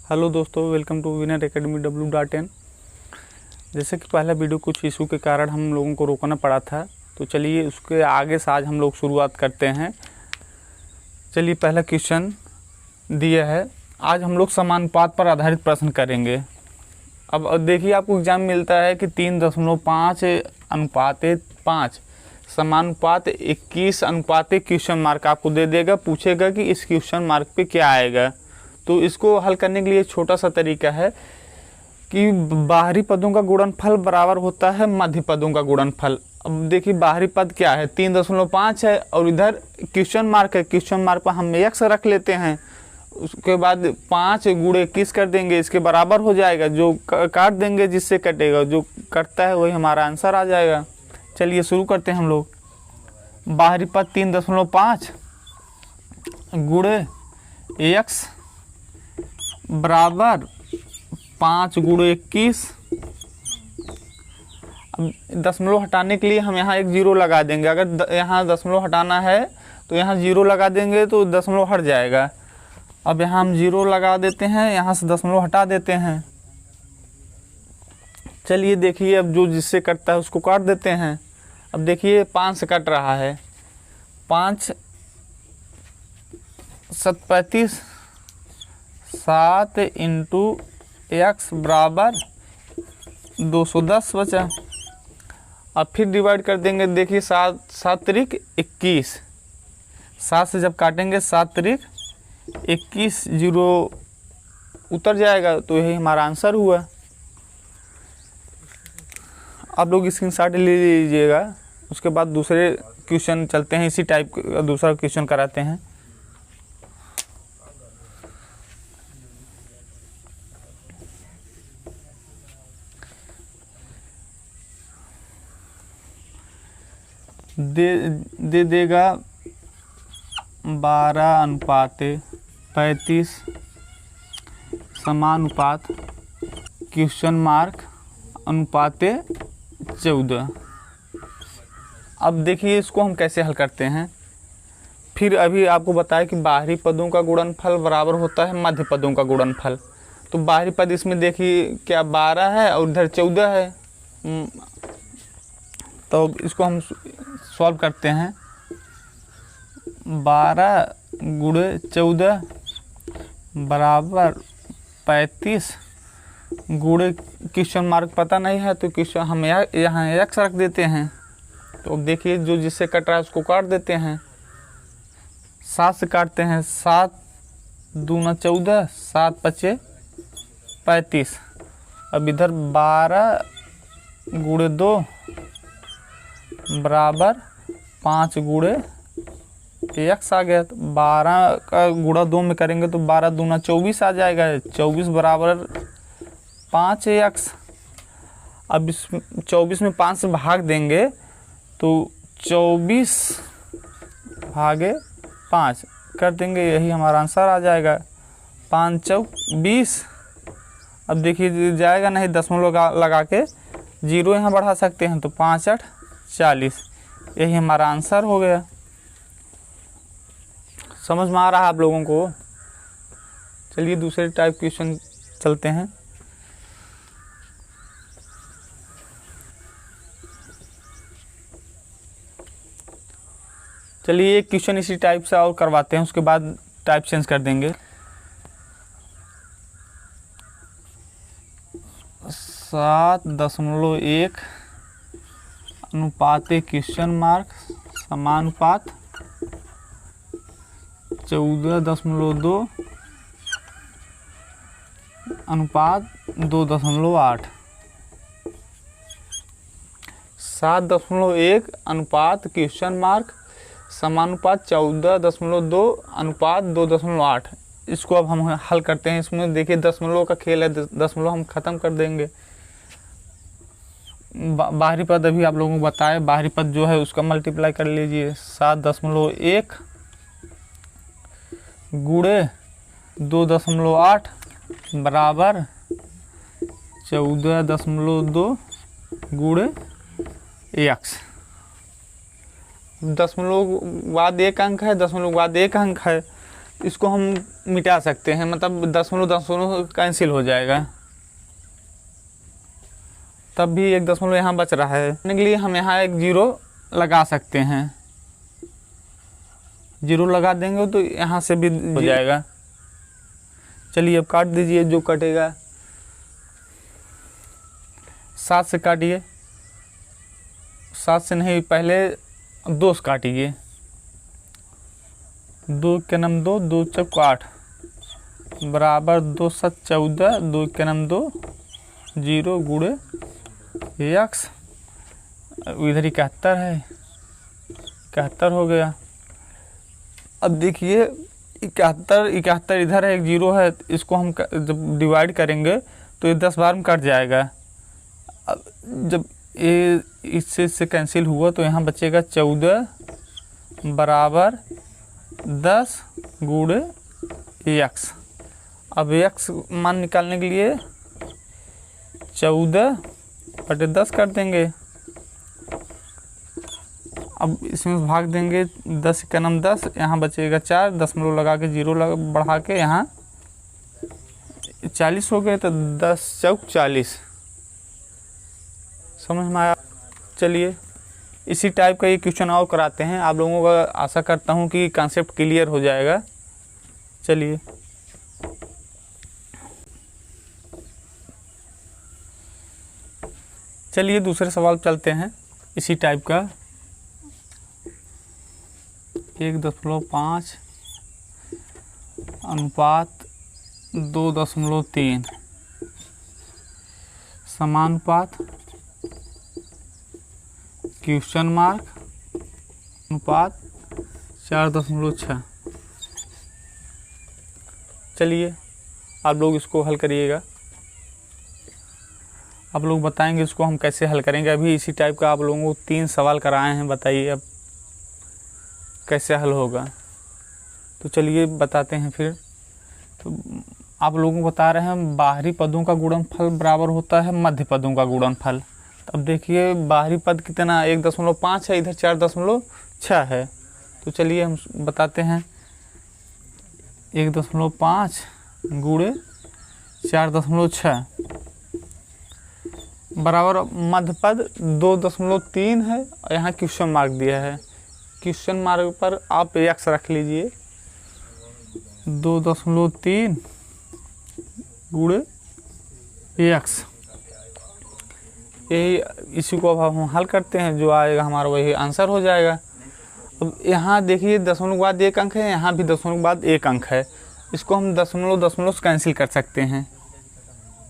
Hello दोस्तों, welcome to winner academy w.in। जैसे कि पहला वीडियो कुछ इशू के कारण हम लोगों को रोकना पड़ा था, तो चलिए उसके आगे से आज हम लोग शुरुआत करते हैं। चलिए पहला क्वेश्चन दिया है, आज हम लोग समानुपात पर आधारित प्रश्न करेंगे। अब देखिए आपको एग्जाम मिलता है कि 3.5:5 समानुपात 21 क्वेश्चन मार्क आपको दे देगा, पूछेगा कि इस क्वेश्चन मार्क पे क्या आएगा। तो इसको हल करने के लिए छोटा सा तरीका है कि बाहरी पदों का गुणनफल बराबर होता है मध्य पदों का गुणनफल। अब देखिए बाहरी पद क्या है, 3.5 है और इधर क्वेश्चन मार्क है। क्वेश्चन मार्क पर हम x रख लेते हैं, उसके बाद 5 गुणे 21 कर देंगे, इसके बराबर हो जाएगा। जो काट देंगे, जिससे कटेगा, जो कटता है वही हमारा आंसर आ जाएगा। चलिए शुरू करते हैं हम लोग। बाहरी पद 3.5 गुणे x बराबर 5 गुणे 21। अब दशमलव हटाने के लिए हम यहाँ एक जीरो लगा देंगे। अगर यहाँ दशमलव हटाना है तो यहाँ जीरो लगा देंगे तो दशमलव हट जाएगा। अब यहाँ हम जीरो लगा देते हैं, यहाँ से दशमलव हटा देते हैं। चलिए देखिए, अब जो जिससे कटता है उसको काट देते हैं। अब देखिए 5 से कट रहा है, 5 7 35, 7 इंटू x बराबर 210 बचा। अब फिर डिवाइड कर देंगे। देखिए 7 7 त्रिक 21, 7 से जब काटेंगे 7 त्रिक 21, जीरो उतर जाएगा, तो यही हमारा आंसर हुआ। आप लोग स्क्रीनशॉट ले लीजिएगा। उसके बाद दूसरे क्वेश्चन चलते हैं, इसी टाइप का दूसरा क्वेश्चन कराते हैं। दे देगा 12:35 समानुपात क्वेश्चन मार्क अनुपात 14। अब देखिए इसको हम कैसे हल करते हैं। फिर अभी आपको बताया कि बाहरी पदों का गुणनफल बराबर होता है मध्य पदों का गुणनफल। तो बाहरी पद इसमें देखिए क्या 12 है और इधर 14 है। तो इसको हम सॉल्व करते हैं। 12 गुणे 14 बराबर 35 गुणे क्वेश्चन मार्क पता नहीं है, तो क्वेश्चन हम यहाँ x रख देते हैं। तो अब देखिए जो जिससे कट रहा है उसको काट देते हैं। 7 से काटते हैं, 7 दूना 14, 7 पचे 35। अब इधर 12 गुणे 2 बराबर 5 गुणे x आ गया। तो 12 का गुणा 2 में करेंगे तो 12 दूना 24 आ जाएगा। 24 बराबर 5x। अब इस 24 में 5 से भाग देंगे तो 24 भागे 5 कर देंगे, यही हमारा आंसर आ जाएगा। 5 चौक 20। अब देखिए जाएगा नहीं, दशमलव लगा के जीरो यहाँ बढ़ा सकते हैं, तो 5 8 40, यही हमारा आंसर हो गया। समझ में आ रहा है आप लोगों को? चलिए दूसरे टाइप क्वेश्चन चलते हैं। चलिए एक क्वेश्चन इसी टाइप से और करवाते हैं, उसके बाद टाइप चेंज कर देंगे। 7.1 अनुपात क्वेश्चन मार्क समानुपात 14.2 अनुपात 2.8। 7.1 अनुपात क्वेश्चन मार्क समानुपात 14.2 अनुपात 2.8। इसको अब हम हल करते हैं। इसमें देखिए दशमलव का खेल है, दशमलव हम ख़त्म कर देंगे। बाहरी पद अभी आप लोगों को बताए, बाहरी पद जो है उसका मल्टीप्लाई कर लीजिए। 7.1 गुणे 2.8 बराबर 14.2 गुणे x। दशमलव बाद एक अंक है, दशमलव बाद एक अंक है, इसको हम मिटा सकते हैं, मतलब दशमलव दशमलव कैंसिल हो जाएगा, तब भी एक दशमलव यहाँ बच रहा है। करने के लिए हम यहाँ एक जीरो लगा सकते हैं, जीरो लगा देंगे तो यहाँ से भी हो जाएगा। चलिए अब काट दीजिए जो कटेगा। 7 से काटिए, 7 से नहीं, पहले 2 से काटिए। 2 के नम 2, 2 चौक 8 बराबर 2 7 14, 2 के नम 2, 0 गुणे x, इधर 71 है, 71 हो गया। अब देखिए 71 इधर है, एक जीरो है, इसको हम जब डिवाइड करेंगे तो ये 10 बार में कट जाएगा। अब जब ये इससे कैंसिल हुआ तो यहाँ बचेगा 14 बराबर 10 गुणे x। अब x मान निकालने के लिए 14 बटे 10 कर देंगे। अब इसमें भाग देंगे, 10 का नम 10, यहाँ बचेगा 4, दशमलव लगा के जीरो बढ़ा के यहाँ 40 हो गए, तो 10 चौक 40। समझ में आया? चलिए इसी टाइप का ये क्वेश्चन और कराते हैं, आप लोगों का आशा करता हूँ कि कॉन्सेप्ट क्लियर हो जाएगा। चलिए दूसरे सवाल चलते हैं इसी टाइप का। 1.5 अनुपात 2.3 समानुपात क्वेश्चन मार्क अनुपात 4.6। चलिए आप लोग इसको हल करिएगा, आप लोग बताएंगे इसको हम कैसे हल करेंगे। अभी इसी टाइप का आप लोगों को 3 सवाल कराए हैं, बताइए अब कैसे हल होगा। तो चलिए बताते हैं फिर। तो आप लोगों को बता रहे हैं बाहरी पदों का गुणनफल बराबर होता है मध्य पदों का गुणनफल। अब देखिए बाहरी पद कितना 1.5 है, इधर 4.6 है। तो चलिए हम बताते हैं 1.5 गुणे 4.6 बराबर मध्य पद 2.3 है और यहाँ क्वेश्चन मार्क दिया है। क्वेश्चन मार्क पर आप x रख लीजिए, 2.3 गुणे x। यही इसी को अब हम हल करते हैं, जो आएगा हमारा वही आंसर हो जाएगा। अब यहाँ देखिए दशमलव के बाद 1 अंक है, यहाँ भी दशमलव के बाद 1 अंक है। इसको हम दशमलव से कैंसिल कर सकते हैं,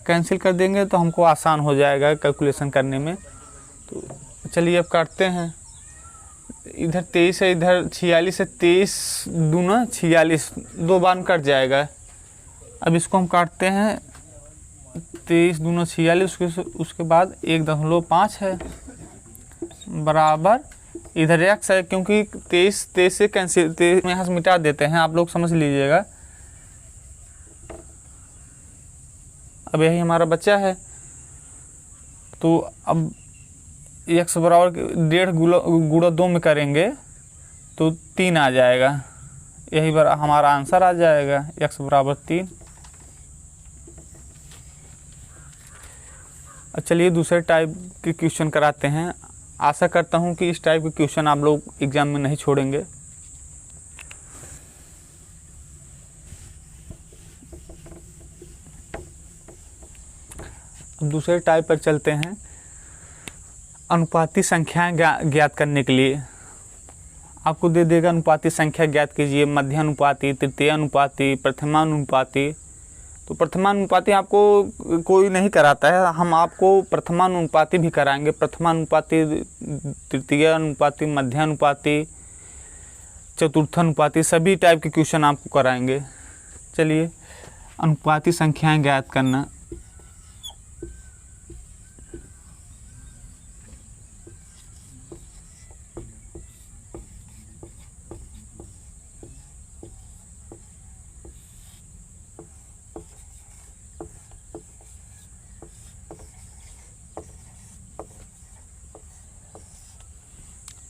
कैंसिल कर देंगे तो हमको आसान हो जाएगा कैलकुलेशन करने में। तो चलिए अब काटते हैं। इधर 23 है, इधर 46 है, 23 दूना 46, 2 बार में कट जाएगा। अब इसको हम काटते हैं, 23 दूना 46, उसके बाद 1.5 है बराबर इधर x है, क्योंकि 23 से कैंसिल, 23 यहाँ से मिटा देते हैं, आप लोग समझ लीजिएगा। अब यही हमारा बच्चा है। तो अब x बराबर 1.5 गुणा 2 में करेंगे तो 3 आ जाएगा, यही हमारा आंसर आ जाएगा, x बराबर 3। चलिए दूसरे टाइप के क्वेश्चन कराते हैं। आशा करता हूँ कि इस टाइप के क्वेश्चन आप लोग एग्जाम में नहीं छोड़ेंगे। अब दूसरे टाइप पर चलते हैं। अनुपाती संख्याएं ज्ञात करने के लिए आपको दे देगा अनुपाती संख्या ज्ञात कीजिए, मध्यानुपाती, तृतीयानुपाती, प्रथमानुपाती। तो प्रथमानुपाती आपको कोई नहीं कराता है, हम आपको प्रथमानुपाती भी कराएंगे। प्रथमानुपाती, तृतीयानुपाती, मध्यानुपाती, चतुर्थानुपाती, सभी टाइप के क्वेश्चन आपको कराएंगे। चलिए अनुपाती संख्याएं ज्ञात करना।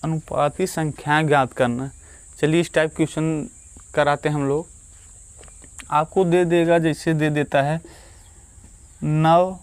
अनुपाती संख्याएं ज्ञात करना। चलिए इस टाइप क्वेश्चन कराते हैं हम लोग। आपको दे देगा, जैसे दे देता है 9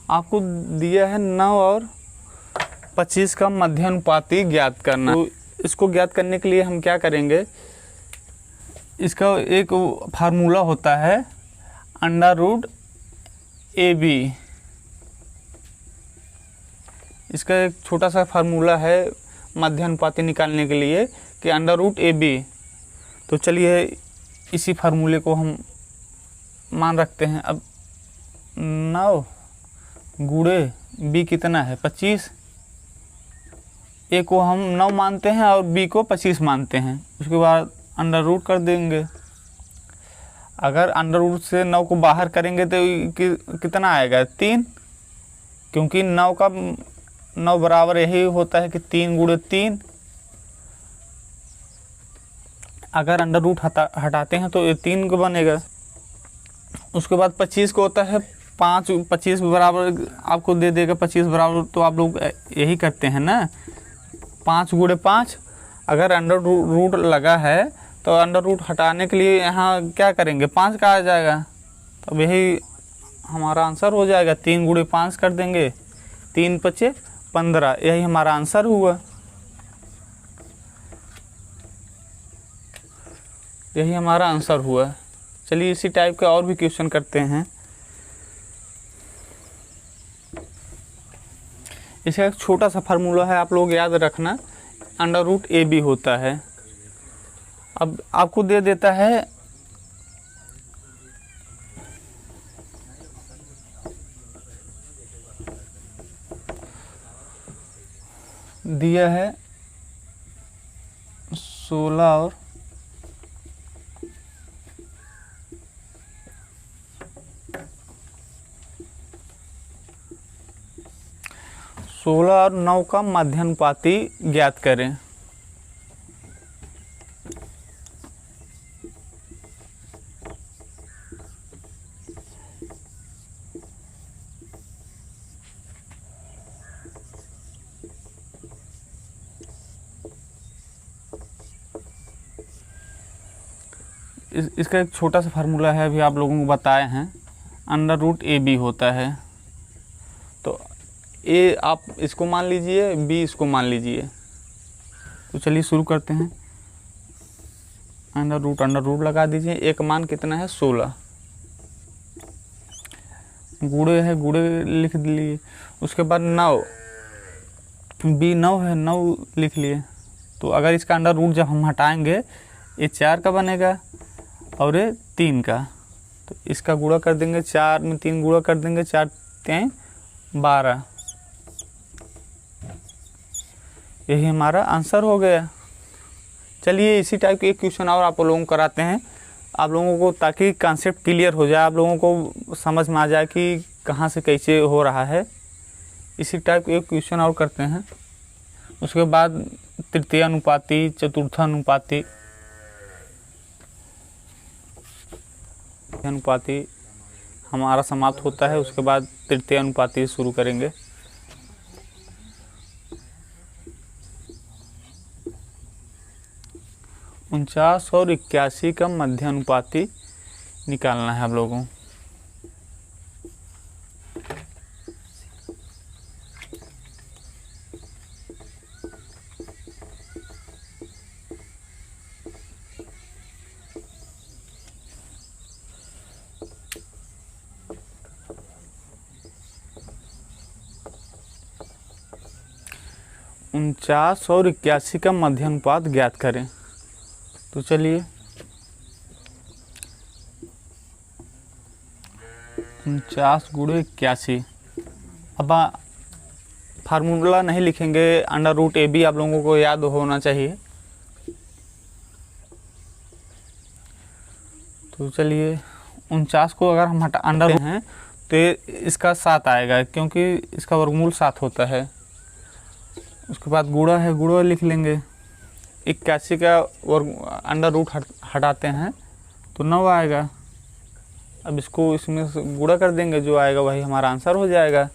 आपको दिया है 9 और 25 का मध्यानुपाती ज्ञात करना। तो इसको ज्ञात करने के लिए हम क्या करेंगे, इसका एक फार्मूला होता है √AB। इसका एक छोटा सा फार्मूला है मध्यानुपाती निकालने के लिए कि √AB। तो चलिए इसी फार्मूले को हम मान रखते हैं। अब 9 गुणे B कितना है 25। A को हम 9 मानते हैं और B को 25 मानते हैं। उसके बाद अंडर रूट कर देंगे। अगर अंडर रूट से 9 को बाहर करेंगे तो कितना आएगा 3, क्योंकि 9 बराबर यही होता है कि 3 गुणे 3। अगर अंडर रूट हटाते हैं तो ये 3 को बनेगा। उसके बाद 25 को होता है 5, 25 बराबर आपको दे देगा 25 बराबर। तो आप लोग यही करते हैं ना, 5 गुणे 5। अगर अंडर रूट लगा है तो अंडर रूट हटाने के लिए यहाँ क्या करेंगे, 5 का आ जाएगा। तो यही हमारा आंसर हो जाएगा। 3 गुणे 5 कर देंगे, 3 × 5 = 15। यही हमारा आंसर हुआ। यही हमारा आंसर हुआ। चलिए इसी टाइप के और भी क्वेश्चन करते हैं। इसका एक छोटा सा फार्मूला है, आप लोग याद रखना, √AB होता है। अब आपको दे देता है दिया है 16 और 9 का मध्यानुपाती ज्ञात करें। इसका एक छोटा सा फार्मूला है, अभी आप लोगों को बताए हैं, √AB होता है। तो A आप इसको मान लीजिए, B इसको मान लीजिए। तो चलिए शुरू करते हैं। अंडर रूट लगा दीजिए। A का मान कितना है 16। गुणे है, गुणे लिख लिए। उसके बाद 9, B 9 है, 9 लिख लिए। तो अगर इसका अंडर रूट जब हम हटाएंगे, ये 4 का बनेगा और ये 3 का। तो इसका गुणा कर देंगे, 4 में 3 गुणा कर देंगे, 4 × 12। यही हमारा आंसर हो गया। चलिए इसी टाइप के एक क्वेश्चन और आप लोगों को कराते हैं, आप लोगों को, ताकि कॉन्सेप्ट क्लियर हो जाए, आप लोगों को समझ में आ जाए कि कहाँ से कैसे हो रहा है। इसी टाइप के एक क्वेश्चन और करते हैं। उसके बाद तृतीय अनुपाती, चतुर्थ अनुपाती हमारा समाप्त होता है। उसके बाद तृतीय अनुपाती शुरू करेंगे। उनचास और 81 का मध्यानुपाती निकालना है आप लोगों। उनचास और 81 का मध्यानुपात ज्ञात करें। तो चलिए 49 गुणे 81। अब फार्मूला नहीं लिखेंगे, √AB आप लोगों को याद होना चाहिए। तो चलिए 49 को अगर हम अंडर हैं तो ये इसका 7 आएगा क्योंकि इसका वर्गमूल 7 होता है। उसके बाद गुणा है, गुणा लिख लेंगे। 81 का अंडर रूट हटाते हैं तो 9 आएगा। अब इसको इसमें से गुणा कर देंगे, जो आएगा वही हमारा आंसर हो जाएगा।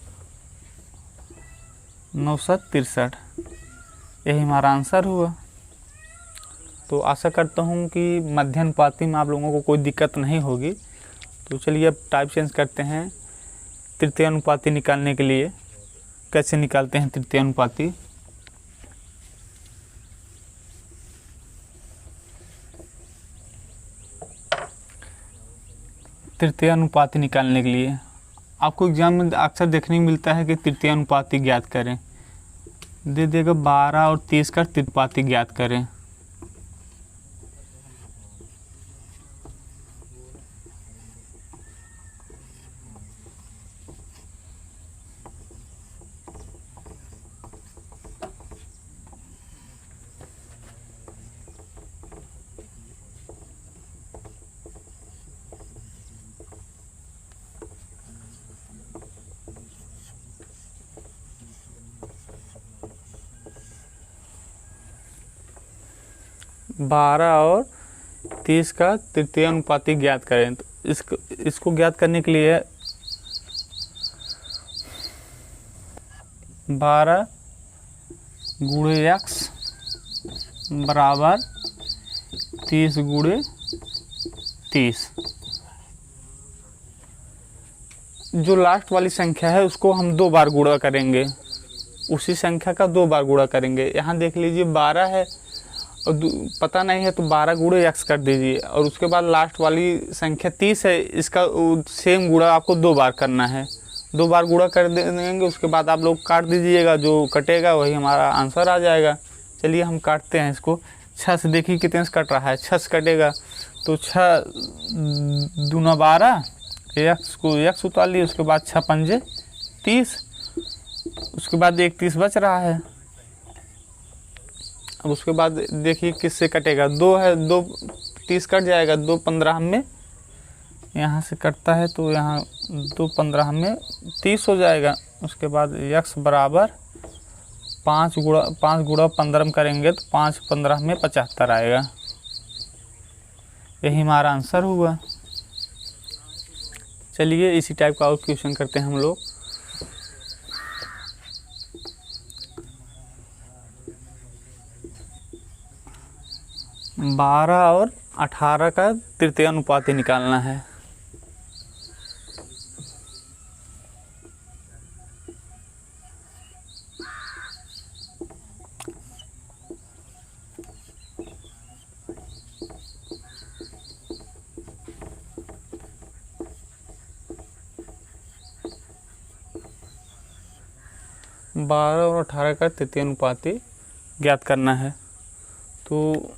9 7 63, यही हमारा आंसर हुआ। तो आशा करता हूँ कि मध्यानुपाती में आप लोगों को कोई दिक्कत नहीं होगी। तो चलिए अब टाइप चेंज करते हैं। तृतीय अनुपाती निकालने के लिए कैसे निकालते हैं तृतीय अनुपाती। तृतीय अनुपाती निकालने के लिए आपको एग्जाम में अक्सर देखने को मिलता है कि तृतीय अनुपाती ज्ञात करें, दे देगा 12 और 30 का तृतीयानुपाती ज्ञात करें। बारह और 30 का तृतीय अनुपाती ज्ञात करें। तो इसको ज्ञात करने के लिए 12 गुणे x बराबर 30 गुणे 30। जो लास्ट वाली संख्या है उसको हम 2 बार गुणा करेंगे, उसी संख्या का 2 बार गुणा करेंगे। यहाँ देख लीजिए 12 है और पता नहीं है तो 12 गुणे x कर दीजिए, और उसके बाद लास्ट वाली संख्या 30 है, इसका सेम गुणा आपको 2 बार करना है। 2 बार गुणा कर देंगे, उसके बाद आप लोग काट दीजिएगा, जो कटेगा वही हमारा आंसर आ जाएगा। चलिए हम काटते हैं इसको। 6 से देखिए कितने से कट रहा है, 6 से कटेगा तो 6 दूना 12, x को x उतार लिए, उसके बाद 6 पंजे 30, उसके बाद 1 30 बच रहा है। अब उसके बाद देखिए किससे कटेगा, 2 है, 2 30 कट जाएगा, 2 15 में यहाँ से कटता है तो यहाँ 2 15 में 30 हो जाएगा। उसके बाद x बराबर 5 गुणा 15 में करेंगे तो 5 15 में 75 आएगा। यही हमारा आंसर हुआ। चलिए इसी टाइप का और क्वेश्चन करते हैं हम लोग। बारह और 18 का तृतीय अनुपाती निकालना है। बारह और 18 का तृतीय अनुपाती ज्ञात करना है। तो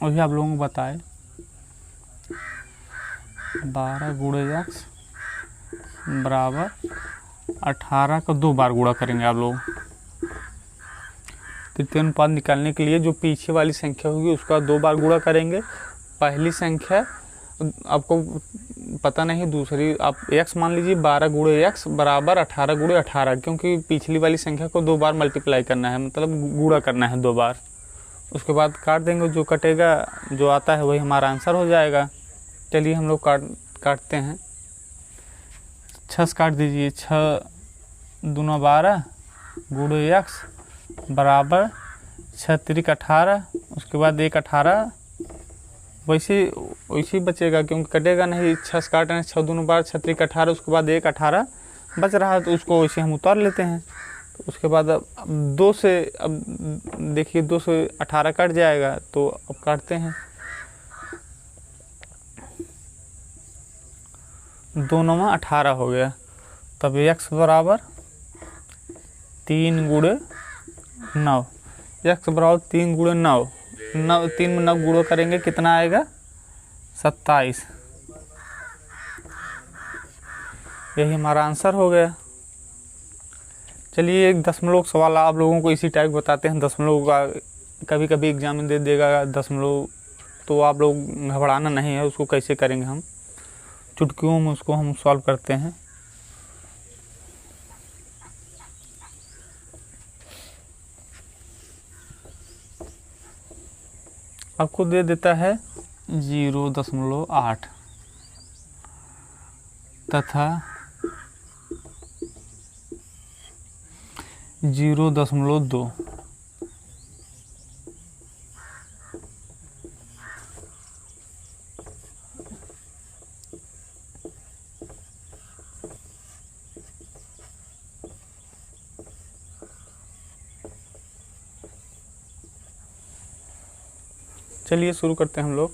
अभी आप लोगों को बताए 12 गुणे x बराबर 18 का 2 बार गुणा करेंगे आप लोग। तृतीय अनुपात निकालने के लिए जो पीछे वाली संख्या होगी उसका 2 बार गुणा करेंगे। पहली संख्या आपको पता नहीं, दूसरी आप x मान लीजिए, 12 गुणे x बराबर 18 गुणे 18, क्योंकि पिछली वाली संख्या को 2 बार मल्टीप्लाई करना है, मतलब गुणा करना है 2 बार। उसके बाद काट देंगे, जो कटेगा जो आता है वही हमारा आंसर हो जाएगा। चलिए हम लोग काटते हैं। 6 से काट दीजिए, 6 दूना 12 गुणे x बराबर 6 3 18, उसके बाद 1 18, वैसे बचेगा क्योंकि कटेगा नहीं। 6 से काट रहे हैं, 6 दूना 12 6 3 18, उसके बाद 1 18 बच रहा है तो उसको वैसे हम उतार लेते हैं। तो उसके बाद अब 2 से, अब देखिए 2 से 18 कट जाएगा तो अब काटते हैं। 2 9 18 हो गया, तब x बराबर 3 गुणे 9, x बराबर 3 गुणे 9, 3 में 9 गुणा करेंगे कितना आएगा 27। यही हमारा आंसर हो गया। चलिए एक दशमलव सवाल आप लोगों को इसी टाइप बताते हैं। दशमलव का कभी कभी एग्जाम में दे देगा दशमलव, तो आप लोग घबराना नहीं है। उसको कैसे करेंगे हम, चुटकियों में उसको हम सॉल्व करते हैं। आपको दे देता है 0.8 तथा 0.2। चलिए शुरू करते हैं हम लोग।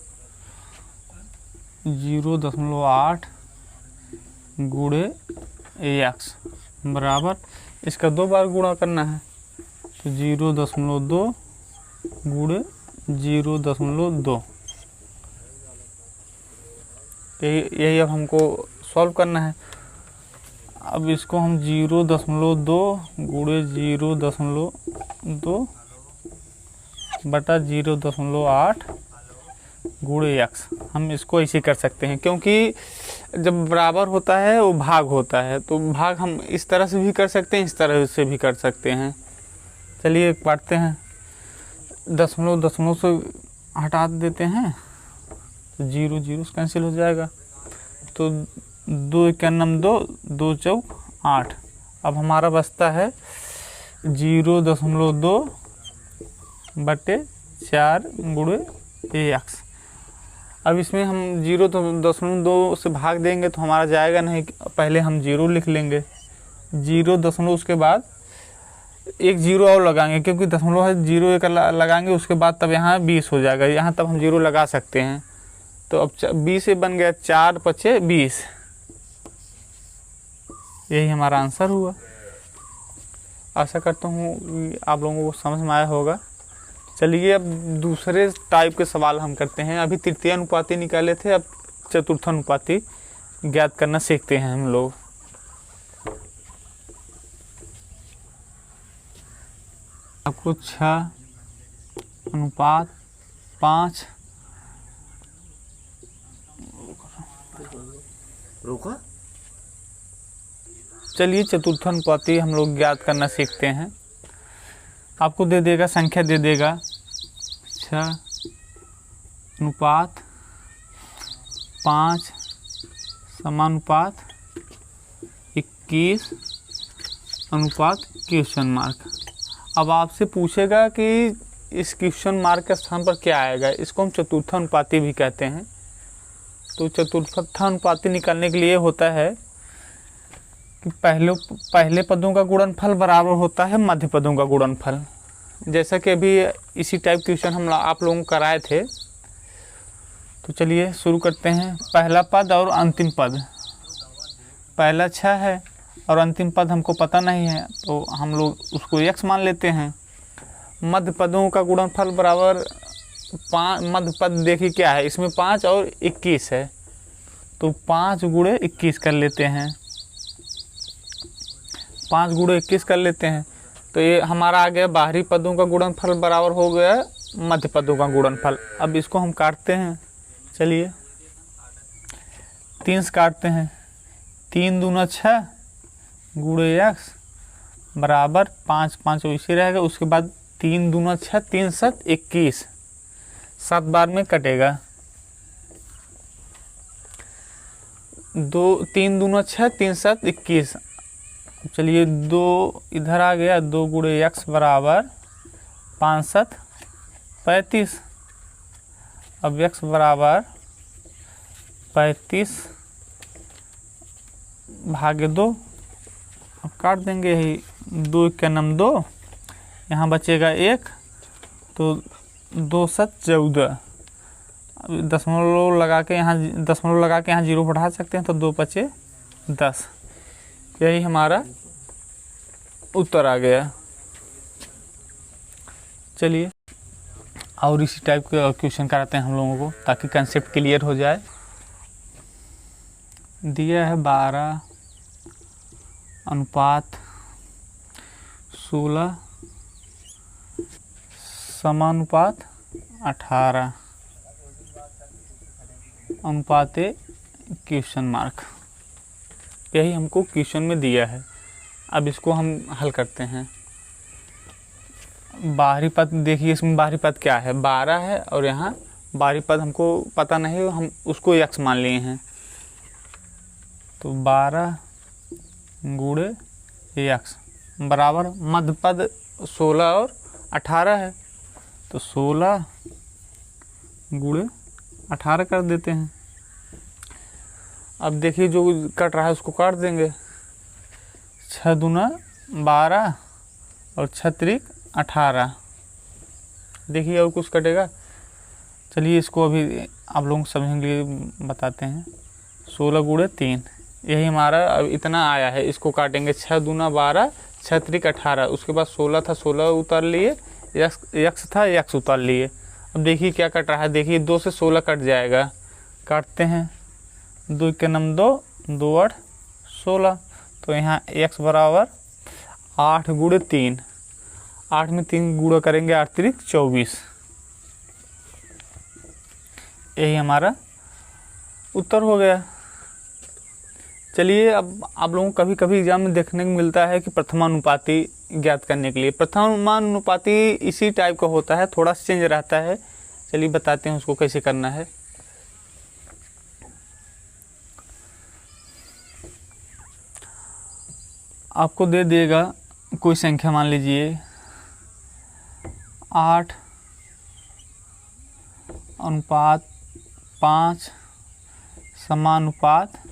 0.8 गुणे x बराबर, इसका 2 बार गुणा करना है, तो 0.2 गुणे 0.2। यही अब हमको सॉल्व करना है। अब इसको हम 0.2 गुणे 0.2 बटा 0.8 गुणे x, हम इसको ऐसे कर सकते हैं, क्योंकि जब बराबर होता है वो भाग होता है, तो भाग हम इस तरह से भी कर सकते हैं, इस तरह से भी कर सकते हैं। चलिए बांटते हैं, दशमलव से हटा देते हैं, तो 0 0 से कैंसिल हो जाएगा, तो 2 × 2 2 चौक 8। अब हमारा बचता है 0.2 बटे 4 गुणे x। अब इसमें हम 0.2 से भाग देंगे तो हमारा जाएगा नहीं, पहले हम 0 लिख लेंगे, 0 उसके बाद एक 0 और लगाएंगे, क्योंकि दशमलव है, 0 एक लगाएंगे उसके बाद तब यहाँ 20 हो जाएगा, यहाँ तब हम 0 लगा सकते हैं। तो अब 20 से बन गया 4 × 5 = 20। यही हमारा आंसर हुआ। आशा करता हूँ आप लोगों को समझ में आया होगा। चलिए अब दूसरे टाइप के सवाल हम करते हैं। अभी तृतीय अनुपाती निकाले थे, अब चतुर्थ अनुपाती ज्ञात करना सीखते हैं हम लोग। आपको 6:5 रोका। चलिए चतुर्थ अनुपाती हम लोग ज्ञात करना सीखते हैं। आपको दे देगा, संख्या दे देगा 6:5 समानुपात 21:? अब आपसे पूछेगा कि इस क्वेश्चन मार्क के स्थान पर क्या आएगा। इसको हम चतुर्थ अनुपाती भी कहते हैं। तो चतुर्थ अनुपाती निकालने के लिए होता है कि पहले पदों का गुणनफल बराबर होता है मध्य पदों का गुणनफल। जैसा कि अभी इसी टाइप क्वेश्चन हम आप लोगों को कराए थे। तो चलिए शुरू करते हैं। पहला पद और अंतिम पद, पहला 6 है और अंतिम पद हमको पता नहीं है, तो हम लोग उसको x मान लेते हैं। मध्य पदों का गुणनफल बराबर 5, मध्य पद देखिए क्या है, इसमें 5 और 21 है, तो 5 गुणे 21 कर लेते हैं, 5 गुणे 21 कर लेते हैं। तो ये हमारा आ गया बाहरी पदों का गुणनफल बराबर हो गया मध्य पदों का गुणनफल। अब इसको हम काटते हैं। चलिए 3 से काटते हैं, 3 दूना 6 गुणे x बराबर 5 5 वैसे रहेगा। उसके बाद 3 दूना 6 3 7 21, 7 बार में कटेगा। 3 दूना 6 3 7 21। चलिए 2 इधर आ गया, 2 गुणे x बराबर 5 7 35। अब x बराबर 35 भागे 2। अब काट देंगे, यही 2 × 2, यहाँ बचेगा 1, तो 2 7 14। अब दशमलव लगा के यहाँ 0 बढ़ा सकते हैं, तो 2 5 10। यही हमारा उत्तर आ गया। चलिए और इसी टाइप के क्वेश्चन कराते हैं हम लोगों को, ताकि कंसेप्ट क्लियर हो जाए। दिया है 12:16 समानुपात 18 अनुपाते क्वेश्चन मार्क। यही हमको क्वेश्चन में दिया है। अब इसको हम हल करते हैं। बाहरी पद देखिए, इसमें बाहरी पद क्या है, 12 है, और यहाँ बाहरी पद हमको पता नहीं, हम उसको x मान लिए हैं। तो 12 गुणे x बराबर मध्य पद 16 और 18 है, तो 16 गुणे 18 कर देते हैं। अब देखिए जो कट रहा है उसको काट देंगे, 6 दूना 12 और 6 त्रिक 18। देखिए और कुछ कटेगा, चलिए इसको अभी आप लोग समझने के लिए बताते हैं। 16 गुणे 3, यही हमारा अब इतना आया है, इसको काटेंगे। 6 दूना 12, 6 त्रिक 18, उसके बाद 16 था 16 उतार लिए, यक्स था यक्स उतार लिए। अब देखिए क्या कट रहा है, देखिए 2 से 16 कट जाएगा, काटते हैं। 2 के नम 2, 2 8 16, तो यहाँ x बराबर 8 गुणे 3, 8 में 3 गुणा करेंगे, 8 त्रिक 24, यही हमारा उत्तर हो गया। चलिए अब आप लोगों को कभी कभी एग्जाम में देखने को मिलता है कि प्रथमानुपाती ज्ञात करने के लिए, प्रथमानुपाती इसी टाइप का होता है, थोड़ा सा चेंज रहता है। चलिए बताते हैं उसको कैसे करना है। आपको दे देगा कोई संख्या, मान लीजिए 8 अनुपात 5 समानुपात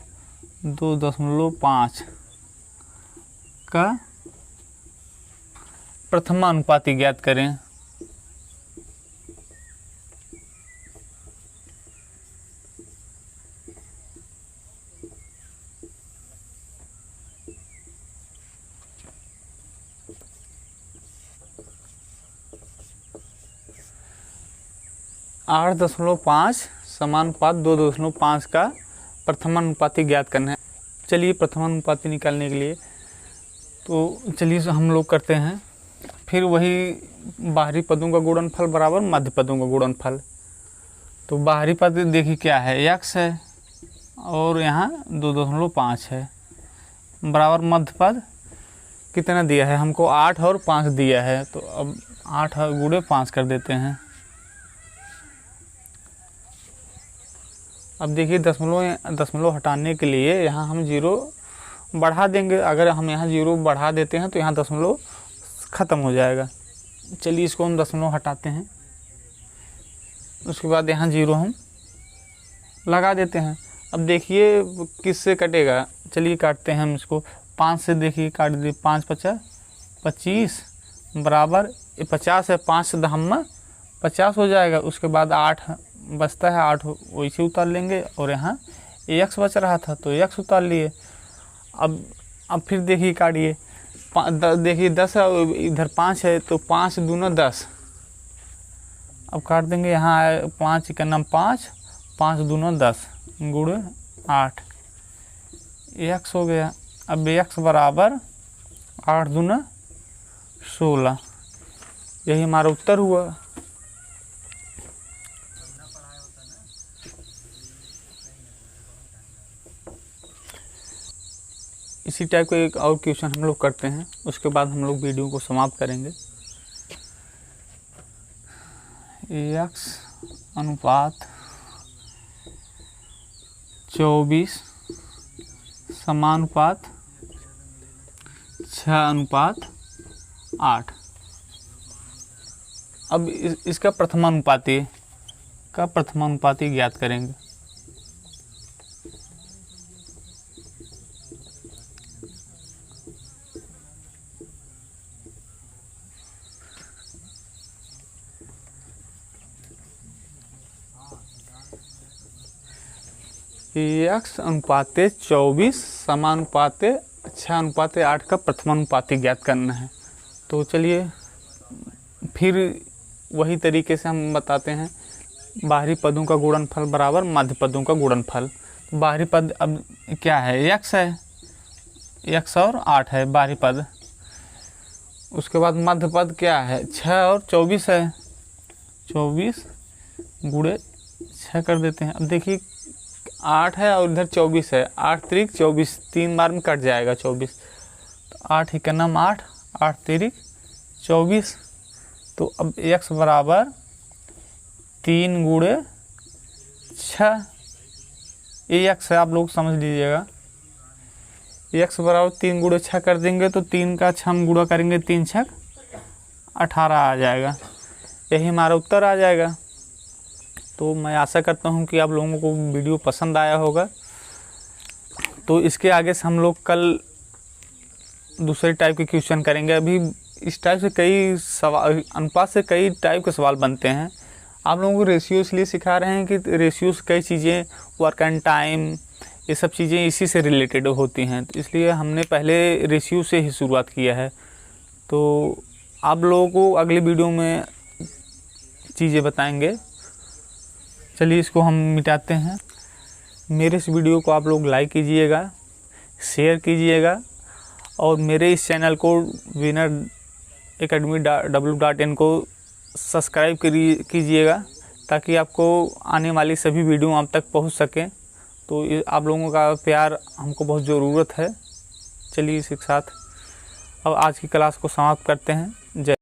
2.5 का प्रथमानुपाती ज्ञात करें। आठ 8.5 समानुपात 2.5 का प्रथमानुपाती ज्ञात करना है। चलिए प्रथमानुपाती निकालने के लिए तो चलिए हम लोग करते हैं, फिर वही बाहरी पदों का गुणनफल बराबर मध्य पदों का गुणनफल। तो बाहरी पद देखिए क्या है, x है और यहाँ 2.5 है, बराबर मध्य पद कितना दिया है हमको, 8 और 5 दिया है। तो अब 8 गुणे 5 कर देते हैं। अब देखिए दशमलव हटाने के लिए यहाँ हम 0 बढ़ा देंगे। अगर हम यहाँ 0 बढ़ा देते हैं तो यहाँ दशमलव ख़त्म हो जाएगा। चलिए इसको हम दशमलव हटाते हैं, उसके बाद यहाँ 0 हम लगा देते हैं। अब देखिए किससे कटेगा, चलिए काटते हैं हम इसको। 5 से देखिए काट दिए, 5 5 25 बराबर 50 है, 5 से दहम्मा 50 हो जाएगा। उसके बाद 8 बचता है, 8 वैसे उतार लेंगे, और यहाँ x बच रहा था तो x उतार लिए। अब फिर देखिए काटिए, देखिए 10 है, इधर 5 है, तो 5 दूना 10। अब काट देंगे, यहाँ 5 का नाम 5, 5 दूना 10 गुणे 8, x हो गया। अब x बराबर 8 दूना 16, यही हमारा उत्तर हुआ। इसी टाइप का एक और क्वेश्चन हम लोग करते हैं, उसके बाद हम लोग वीडियो को समाप्त करेंगे। x अनुपात 24 समानुपात 6 अनुपात 8। अब इसका प्रथमानुपाती ज्ञात करेंगे। x अनुपात 24 समानुपात 6 अनुपात 8 का प्रथमानुपाती ज्ञात करना है। तो चलिए फिर वही तरीके से हम बताते हैं, बाहरी पदों का गुणनफल बराबर मध्य पदों का गुणनफल। बाहरी पद अब क्या है, x है, x और 8 है बाहरी पद। उसके बाद मध्य पद क्या है, 6 और 24 है, 24 गुणे 6 कर देते हैं। अब देखिए 8 है और इधर 24 है, 8 त्रिक 24, 3 बार में कट जाएगा 24। तो 8 ही का नाम 8, 8 त्रिक 24, तो अब x बराबर 3 गुणे 6, ये x है, आप लोग समझ लीजिएगा। x बराबर 3 गुणे 6 कर देंगे तो 3 का 6 हम गुणा करेंगे, 3 6 18 आ जाएगा। यही हमारा उत्तर आ जाएगा। तो मैं आशा करता हूँ कि आप लोगों को वीडियो पसंद आया होगा। तो इसके आगे से हम लोग कल दूसरे टाइप के क्वेश्चन करेंगे। अभी इस टाइप से कई सवाल, अनुपात से कई टाइप के सवाल बनते हैं। आप लोगों को रेशियो इसलिए सिखा रहे हैं कि रेशियो से कई चीज़ें, वर्क एंड टाइम, ये सब चीज़ें इसी से रिलेटेड होती हैं। तो इसलिए हमने पहले रेशियो से ही शुरुआत किया है। तो आप लोगों को अगली वीडियो में चीज़ें बताएंगे। चलिए इसको हम मिटाते हैं। मेरे इस वीडियो को आप लोग लाइक कीजिएगा, शेयर कीजिएगा और मेरे इस चैनल को विनर एकेडमी w.in को सब्सक्राइब कीजिएगा ताकि आपको आने वाली सभी वीडियो आप तक पहुंच सकें। तो आप लोगों का प्यार हमको बहुत ज़रूरत है। चलिए इसके साथ अब आज की क्लास को समाप्त करते हैं। जय।